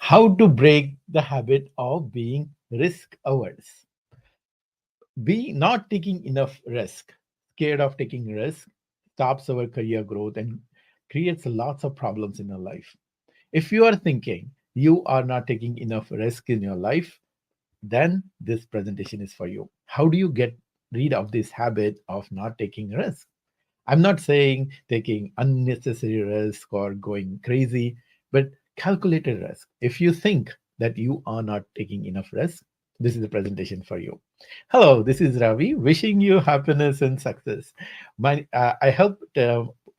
How to break the habit of being risk averse. Being not taking enough risk, scared of taking risk, stops our career growth and creates lots of problems in our life. If you are thinking you are not taking enough risk in your life, then this presentation is for you. How do you get rid of this habit of not taking risk? I'm not saying taking unnecessary risk or going crazy, but calculated risk. If you think that you are not taking enough risk, this is the presentation for you. Hello, this is Ravi, wishing you happiness and success. I help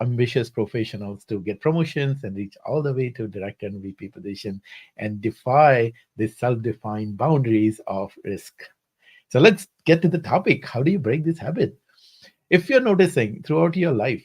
ambitious professionals to get promotions and reach all the way to director and VP position and defy the self-defined boundaries of risk. So let's get to the topic. How do you break this habit? If you're noticing throughout your life,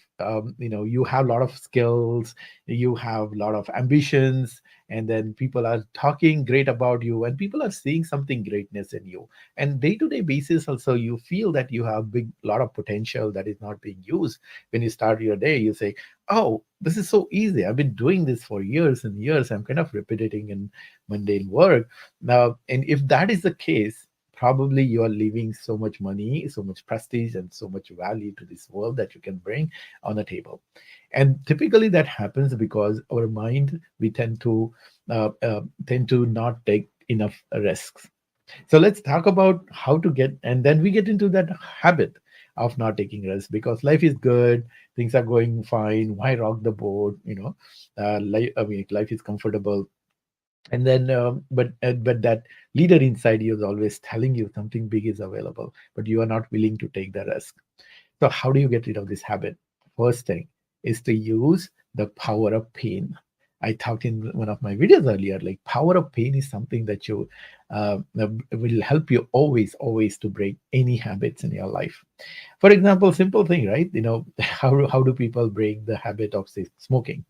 you have a lot of skills, you have a lot of ambitions, and then people are talking great about you and people are seeing something greatness in you, and day-to-day basis also you feel that you have big lot of potential that is not being used. When you start your day, you say, oh, this is so easy, I've been doing this for years and years, I'm kind of repeating in mundane work now. And if that is the case, probably you are leaving so much money, so much prestige, and so much value to this world that you can bring on the table. And typically that happens because our mind, we tend to not take enough risks. So let's talk about how to get, and then we get into that habit of not taking risks because life is good, things are going fine. Why rock the boat? Life is comfortable, and then but that leader inside you is always telling you something big is available, but you are not willing to take the risk. So how do you get rid of this habit? First thing is to use the power of pain. I talked in one of my videos earlier, like power of pain is something that you will help you always to break any habits in your life. For example, simple thing, right? How do people break the habit of, say, smoking?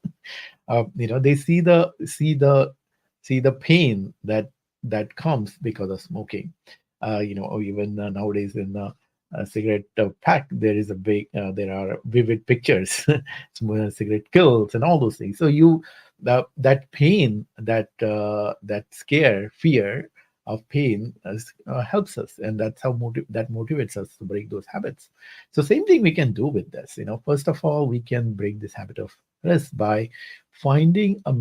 They see the pain that comes because of smoking. Or even nowadays in the cigarette pack, there are vivid pictures, cigarette kills and all those things. So that pain, that scare, fear of pain helps us, and that's how that motivates us to break those habits. So same thing we can do with this. First of all, we can break this habit of risk by finding a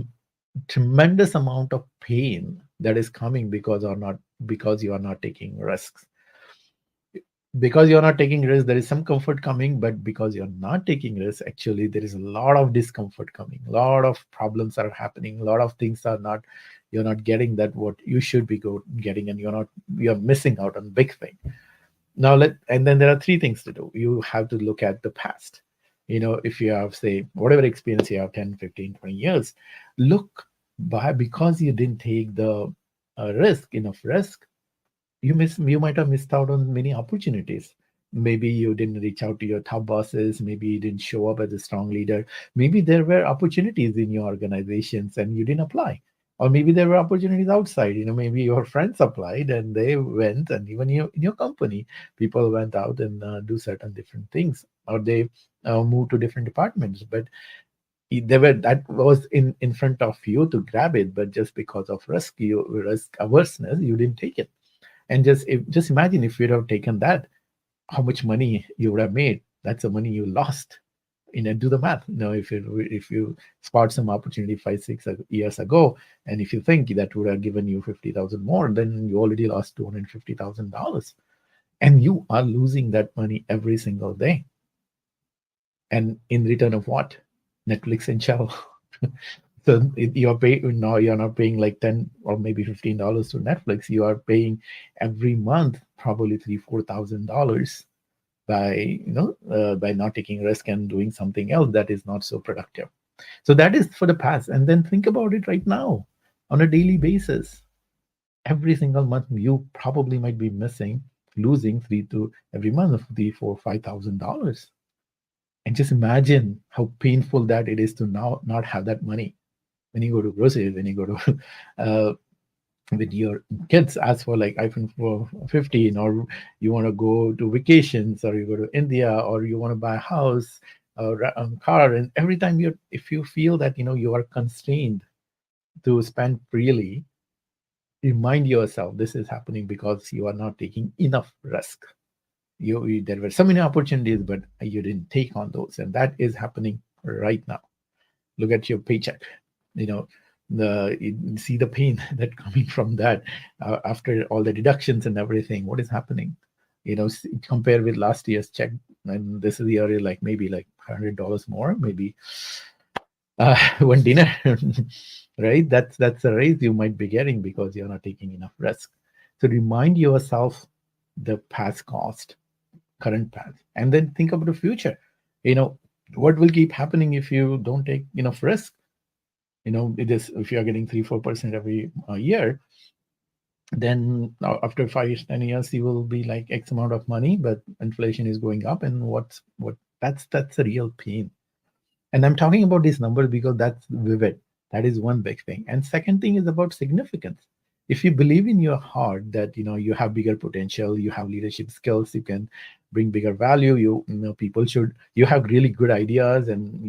tremendous amount of pain that is coming because you are not taking risks. Because you're not taking risks, there is some comfort coming, but because you're not taking risks, actually there is a lot of discomfort coming, a lot of problems are happening, a lot of things are not, you're not getting that what you should be getting, and you're missing out on big thing. And then there are three things to do. You have to look at the past. If you have, say, whatever experience you have, 10, 15, 20 years, look by, because you didn't take the enough risk, you might have missed out on many opportunities. Maybe you didn't reach out to your top bosses, maybe you didn't show up as a strong leader, maybe there were opportunities in your organizations and you didn't apply, or maybe there were opportunities outside. Maybe your friends applied and they went, and even in your company people went out and do certain different things, or they moved to different departments, but they were that was in front of you to grab it, but just because of risk averseness, you didn't take it. And just imagine if you'd have taken that, how much money you would have made. That's the money you lost. Do the math. If you spot some opportunity 5 6 years ago, and if you think that would have given you 50,000 more, then you already lost $250,000, and you are losing that money every single day. And in return of what? Netflix and chill. So you're paying now. You're not paying like 10 or maybe $15 to Netflix. You are paying every month probably 3 4 thousand dollars by not taking risk and doing something else that is not so productive. So that is for the past. And then think about it right now on a daily basis. Every single month you probably might be losing three to every month, 3 4 5 thousand dollars. And just imagine how painful that it is to now not have that money when you go to groceries, when you go to with your kids ask for like iPhone 15, or you want to go to vacations, or you go to India, or you want to buy a house or a car, and every time if you feel that you are constrained to spend freely, remind yourself this is happening because you are not taking enough risk. There were so many opportunities, but you didn't take on those, and that is happening right now. Look at your paycheck. You know, you see the pain that coming from that after all the deductions and everything. What is happening? Compare with last year's check, and this is the area like maybe like $100 more, maybe one dinner, right? That's a raise you might be getting because you're not taking enough risk. So remind yourself the past cost, current path, and then think about the future. You know, what will keep happening if you don't take enough risk? It is if you are getting 3-4% every year, then after 5-10 years you will be like X amount of money, but inflation is going up, and what that's a real pain. And I'm talking about these numbers because that's vivid. That is one big thing. And second thing is about significance. If you believe in your heart that you have bigger potential, you have leadership skills, you can bring bigger value, people should, you have really good ideas, and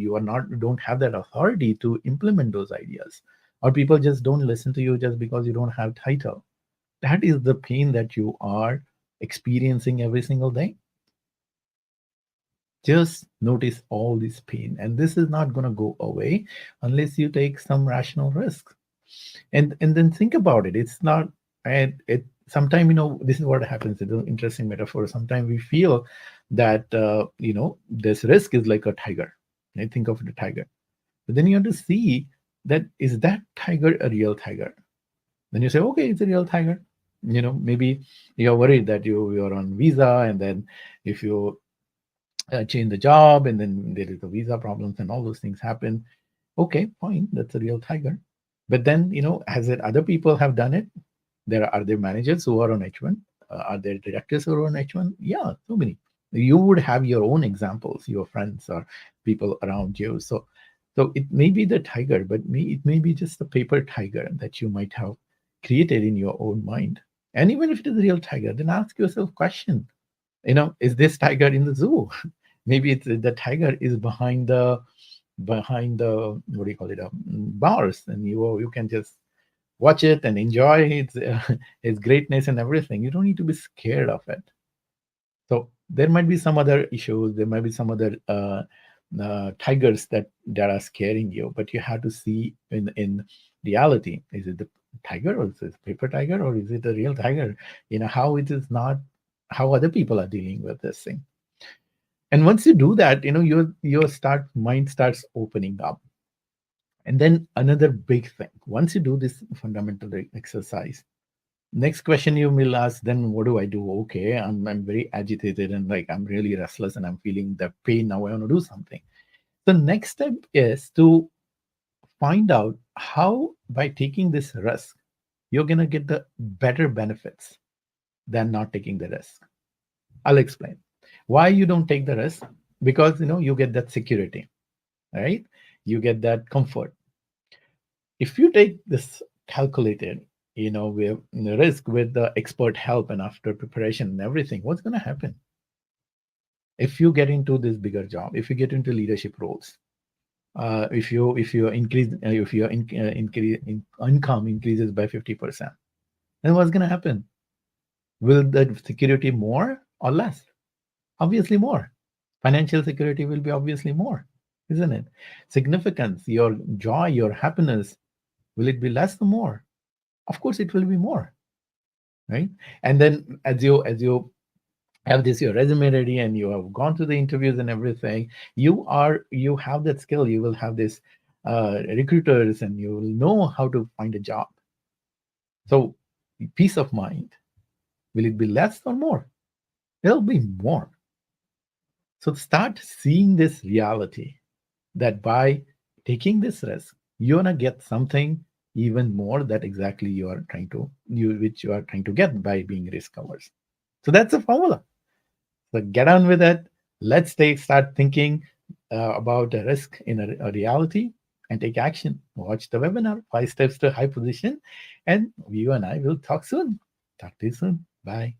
don't have that authority to implement those ideas, or people just don't listen to you just because you don't have title. That is the pain that you are experiencing every single day. Just notice all this pain, and this is not going to go away unless you take some rational risks. And then think about it. It's not, and it sometimes, this is what happens. It's an interesting metaphor. Sometimes we feel that this risk is like a tiger. I think of the tiger, but then you have to see that, is that tiger a real tiger? Then you say, okay, it's a real tiger. Maybe you're worried that you're on visa, and then if you change the job, and then there is the visa problems and all those things happen. Okay, fine, that's a real tiger. But then, has it other people have done it? Are there managers who are on H1? Are there directors who are on H1? Yeah, so many. You would have your own examples, your friends or people around you. So it may be the tiger, but it may be just a paper tiger that you might have created in your own mind. And even if it is a real tiger, then ask yourself question. Is this tiger in the zoo? Maybe it's the tiger is behind the what do you call it, bars, and you can just watch it and enjoy its greatness and everything. You don't need to be scared of it. So there might be some other issues, there might be some other tigers that are scaring you, but you have to see in reality, is it the tiger, or is it a paper tiger, or is it a real tiger? How it is not, how other people are dealing with this thing. And once you do that, your mind starts opening up. And then another big thing, once you do this fundamental exercise, next question you will ask, then what do I do? Okay, I'm very agitated, and like I'm really restless, and I'm feeling the pain. Now I want to do something. The next step is to find out how, by taking this risk, you're going to get the better benefits than not taking the risk. I'll explain why you don't take the risk. Because you get that security, right? You get that comfort. If you take this calculated, with the risk, with the expert help and after preparation and everything, what's going to happen? If you get into this bigger job, if you get into leadership roles, if you increase, if your income increases by 50%, then what's going to happen? Will the security more or less? Obviously more. Financial security will be obviously more, isn't it? Significance, your joy, your happiness, will it be less or more? Of course it will be more, right? And then as you have this your resume ready, and you have gone through the interviews and everything, you have that skill, you will have this recruiters, and you will know how to find a job. So peace of mind, will it be less or more? It'll be more. So start seeing this reality, that by taking this risk, you're gonna get something even more, that exactly which you are trying to get by being risk averse. So that's the formula. So get on with it. Let's start thinking about the risk in a reality, and take action. Watch the webinar, 5 Steps to High Position, and you and I will talk soon. Talk to you soon. Bye.